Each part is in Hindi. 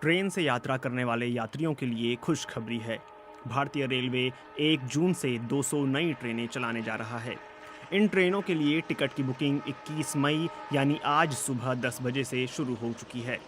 ट्रेन से यात्रा करने वाले यात्रियों के लिए खुशखबरी है। भारतीय रेलवे 1 जून से 200 नई ट्रेनें चलाने जा रहा है। इन ट्रेनों के लिए टिकट की बुकिंग 21 मई यानी आज सुबह 10 बजे से शुरू हो चुकी है।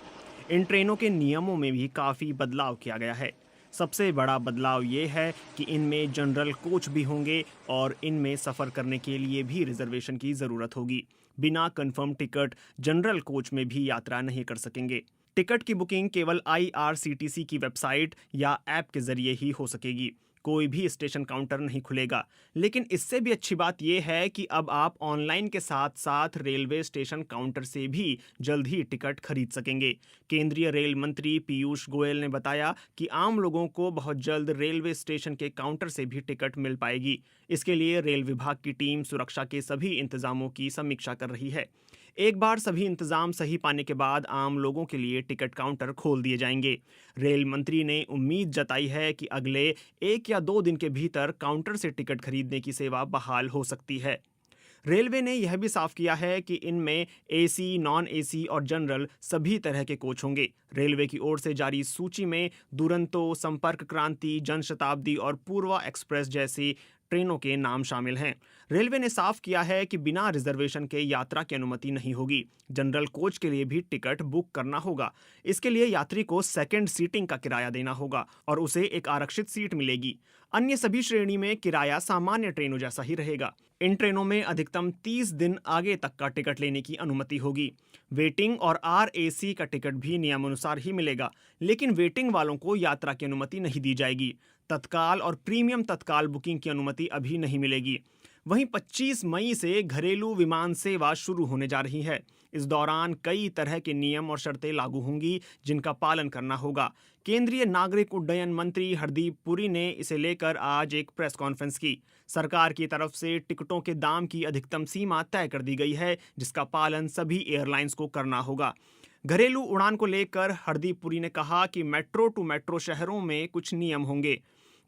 इन ट्रेनों के नियमों में भी काफ़ी बदलाव किया गया है। सबसे बड़ा बदलाव ये है कि इनमें जनरल कोच भी होंगे और इनमें सफ़र करने के लिए भी रिजर्वेशन की ज़रूरत होगी। बिना कंफर्म टिकट जनरल कोच में भी यात्रा नहीं कर सकेंगे। टिकट की बुकिंग केवल आईआरसीटीसी की वेबसाइट या ऐप के जरिए ही हो सकेगी। कोई भी स्टेशन काउंटर नहीं खुलेगा। लेकिन इससे भी अच्छी बात यह है कि अब आप ऑनलाइन के साथ साथ रेलवे स्टेशन काउंटर से भी जल्द ही टिकट खरीद सकेंगे। केंद्रीय रेल मंत्री पीयूष गोयल ने बताया कि आम लोगों को बहुत जल्द रेलवे स्टेशन के काउंटर से भी टिकट मिल पाएगी। इसके लिए रेल विभाग की टीम सुरक्षा के सभी इंतजामों की समीक्षा कर रही है। एक बार सभी इंतजाम सही पाने के बाद आम लोगों के लिए टिकट काउंटर खोल दिए जाएंगे। रेल मंत्री ने उम्मीद जताई है कि अगले 1 या 2 दिन के भीतर काउंटर से टिकट खरीदने की सेवा बहाल हो सकती है। रेलवे ने यह भी साफ किया है कि इनमें एसी, नॉन एसी और जनरल सभी तरह के कोच होंगे। रेलवे की ओर से जारी सूची में दुरंतो, संपर्क क्रांति, जनशताब्दी और पूर्वा एक्सप्रेस जैसी ट्रेनों के नाम शामिल हैं। रेलवे ने साफ किया है कि बिना रिजर्वेशन के यात्रा की अनुमति नहीं होगी। जनरल कोच के लिए भी टिकट बुक करना होगा। इसके लिए यात्री को सेकंड सीटिंग का किराया देना होगा और उसे एक आरक्षित सीट मिलेगी। अन्य सभी श्रेणी में किराया सामान्य ट्रेनों जैसा ही रहेगा। इन ट्रेनों में अधिकतम 30 दिन आगे तक का टिकट लेने की अनुमति होगी। वेटिंग और आरएसी का टिकट भी नियमानुसार ही मिलेगा, लेकिन वेटिंग वालों को यात्रा की अनुमति नहीं दी जाएगी। तत्काल और प्रीमियम तत्काल बुकिंग की अनुमति अभी नहीं मिलेगी। वहीं 25 मई से घरेलू विमान सेवा शुरू होने जा रही है। इस दौरान कई तरह के नियम और शर्तें लागू होंगी जिनका पालन करना होगा। केंद्रीय नागरिक उड्डयन मंत्री हरदीप पुरी ने इसे लेकर आज एक प्रेस कॉन्फ्रेंस की। सरकार की तरफ से टिकटों के दाम की अधिकतम सीमा तय कर दी गई है, जिसका पालन सभी एयरलाइंस को करना होगा। घरेलू उड़ान को लेकर हरदीप पुरी ने कहा कि मेट्रो टू मेट्रो शहरों में कुछ नियम होंगे।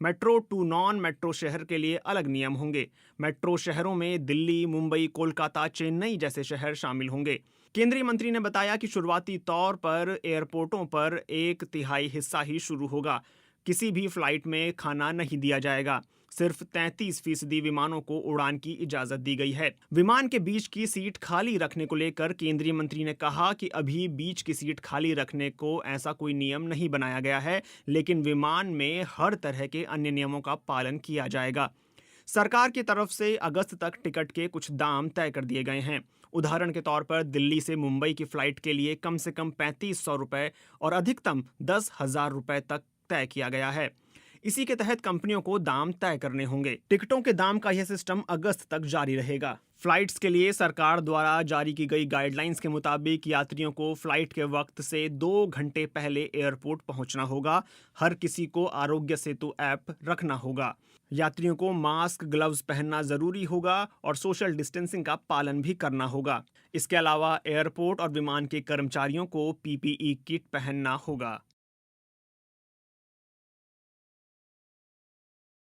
मेट्रो टू नॉन मेट्रो शहर के लिए अलग नियम होंगे। मेट्रो शहरों में दिल्ली, मुंबई, कोलकाता, चेन्नई जैसे शहर शामिल होंगे। केंद्रीय मंत्री ने बताया कि शुरुआती तौर पर एयरपोर्टों पर 1/3 हिस्सा ही शुरू होगा। किसी भी फ्लाइट में खाना नहीं दिया जाएगा। सिर्फ 33% विमानों को उड़ान की इजाजत दी गई है। विमान के बीच की सीट खाली रखने को लेकर केंद्रीय मंत्री ने कहा कि अभी बीच की सीट खाली रखने को ऐसा कोई नियम नहीं बनाया गया है, लेकिन विमान में हर तरह के अन्य नियमों का पालन किया जाएगा। सरकार की तरफ से अगस्त तक टिकट के कुछ दाम तय कर दिए गए हैं। उदाहरण के तौर पर दिल्ली से मुंबई की फ्लाइट के लिए कम से कम 3500 रुपए और अधिकतम 10,000 रुपए तक तय किया गया है। इसी के तहत कंपनियों को दाम तय करने होंगे। टिकटों के दाम का यह सिस्टम अगस्त तक जारी रहेगा। फ्लाइट्स के लिए सरकार द्वारा जारी की गई गाइडलाइंस के मुताबिक यात्रियों को फ्लाइट के वक्त से 2 घंटे पहले एयरपोर्ट पहुंचना होगा। हर किसी को आरोग्य सेतु ऐप रखना होगा। यात्रियों को मास्क, ग्लव्स पहनना जरूरी होगा और सोशल डिस्टेंसिंग का पालन भी करना होगा। इसके अलावा एयरपोर्ट और विमान के कर्मचारियों को पीपीई किट पहनना होगा।